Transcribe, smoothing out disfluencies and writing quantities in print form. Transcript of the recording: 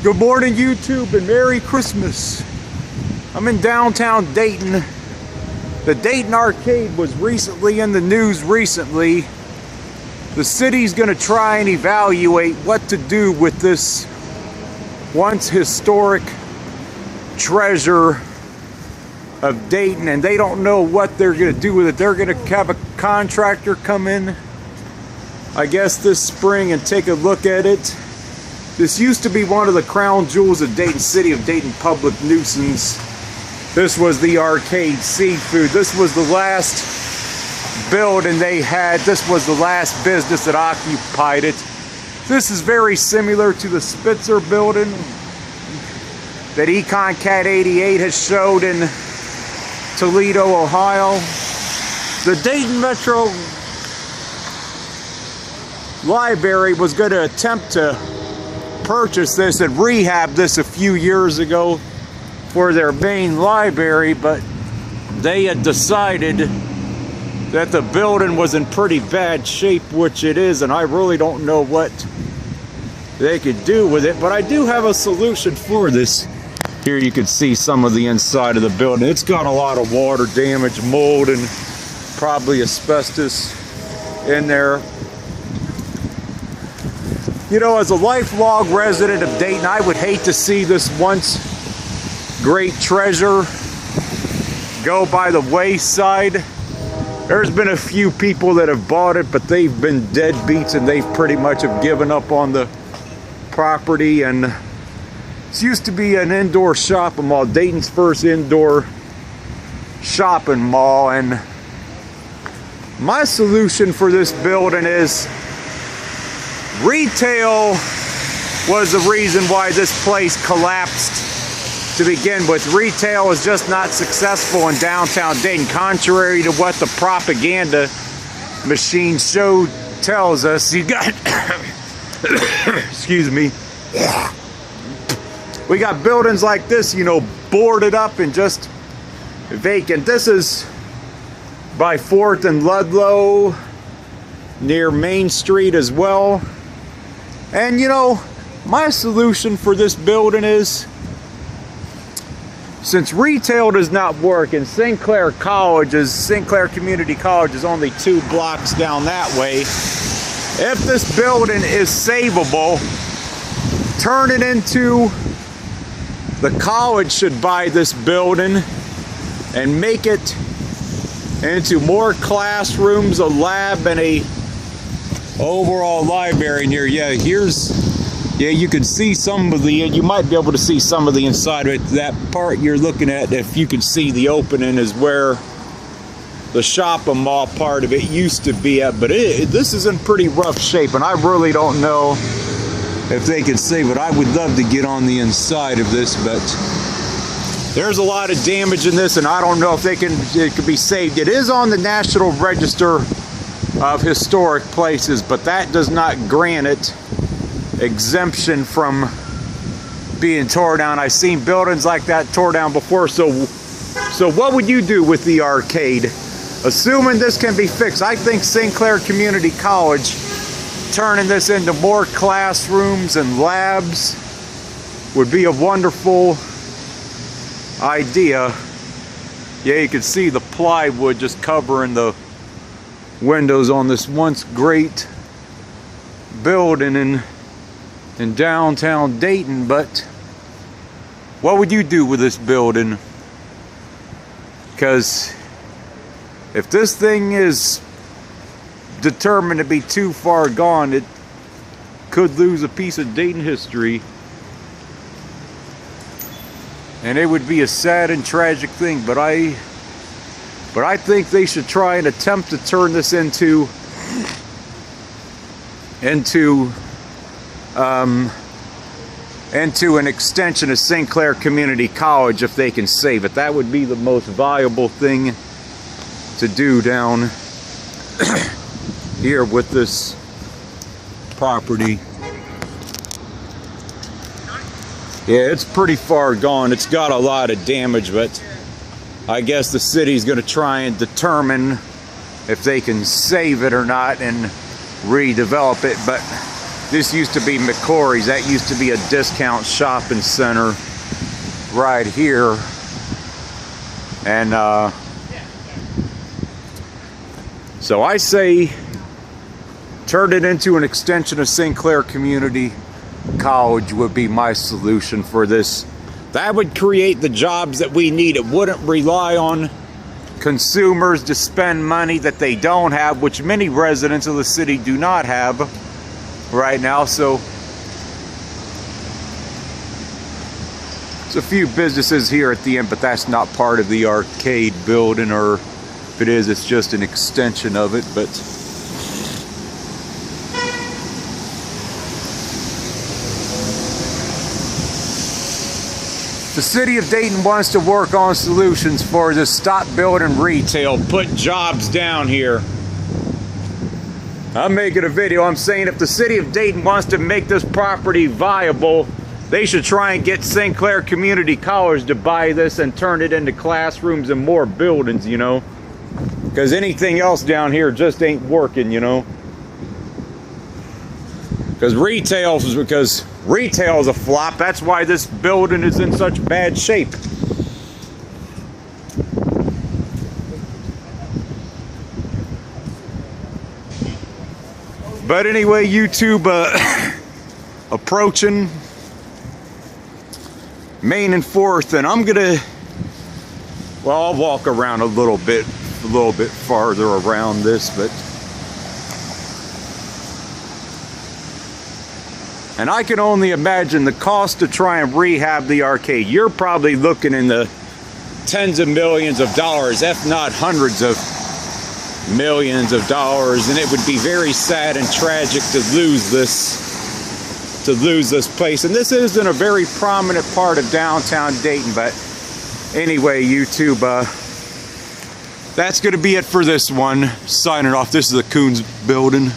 Good morning, YouTube, and Merry Christmas. I'm in downtown Dayton. The Dayton Arcade was recently in the news recently. The city's gonna try and evaluate what to do with this once historic treasure of Dayton, and they don't know what they're gonna do with it. They're gonna have a contractor come in, I guess, this spring and take a look at it. This used to be one of the crown jewels of Dayton City, of Dayton public nuisance. This was the Arcade Seafood. This was the last building they had. This was the last business that occupied it. This is very similar to the Spitzer building that Econ Cat 88 has showed in Toledo, Ohio. The Dayton Metro Library was going to attempt to purchase this and rehab this a few years ago for their main library, but they had decided that the building was in pretty bad shape, which it is, and I really don't know what they could do with it, but I do have a solution for this. Here you can see some of the inside of the building. It's got a lot of water damage, mold, and probably asbestos in there. You know, as a lifelong resident of Dayton, I would hate to see this once great treasure go by the wayside. There's been a few people that have bought it, but they've been deadbeats and they've pretty much have given up on the property. And this used to be an indoor shopping mall, Dayton's first indoor shopping mall. And my solution for this building is retail was the reason why this place collapsed to begin with. Retail is just not successful in downtown Dayton, contrary to what the propaganda machine show tells us. You got, excuse me, we got buildings like this, you know, boarded up and just vacant. This is by 4th and Ludlow, near Main Street as well. And you know, my solution for this building is, since retail does not work and Sinclair Community College is only 2 blocks down that way, if this building is savable, turn it into, the college should buy this building and make it into more classrooms, a lab, and a overall library near. Yeah, you can see some of the, you might be able to see some of the inside of it. That part you're looking at, if you can see the opening, is where the shopping mall part of it used to be at, but this is in pretty rough shape, and I really don't know if they can save it. I would love to get on the inside of this, but there's a lot of damage in this, and I don't know if it could be saved. It is on the National Register of Historic Places, but that does not grant it exemption from being tore down. I've seen buildings like that tore down before. So what would you do with the arcade? Assuming this can be fixed, I think Sinclair Community College turning this into more classrooms and labs would be a wonderful idea. Yeah, you can see the plywood just covering the windows on this once great building in downtown Dayton. But what would you do with this building? Because if this thing is determined to be too far gone, it could lose a piece of Dayton history, and it would be a sad and tragic thing. But I think they should try and attempt to turn this into an extension of Sinclair Community College if they can save it. That would be the most viable thing to do down here with this property. Yeah, it's pretty far gone. It's got a lot of damage, but I guess the city's going to try and determine if they can save it or not and redevelop it. But This used to be McCory's. That used to be a discount shopping center right here. And so I say turn it into an extension of St. Clair Community College would be my solution for this. That would create the jobs that we need. It wouldn't rely on consumers to spend money that they don't have, which many residents of the city do not have right now. So there's a few businesses here at the end, but that's not part of the arcade building, or if it is, it's just an extension of it. But the city of Dayton wants to work on solutions for this. Stop building retail, put jobs down here. I'm making a video. I'm saying if the city of Dayton wants to make this property viable, they should try and get St. Clair Community College to buy this and turn it into classrooms and more buildings, you know. Because anything else down here just ain't working, you know. Because retail is a flop. That's why this building is in such bad shape. But anyway, YouTube, approaching Main and 4th, and I'm gonna, well, I'll walk around a little bit farther around this, but and I can only imagine the cost to try and rehab the arcade. You're probably looking in the tens of millions of dollars, if not hundreds of millions of dollars, and it would be very sad and tragic to lose this place. And this isn't a very prominent part of downtown Dayton, but anyway, YouTube, that's gonna be it for this one. Signing off. This is the Coons building.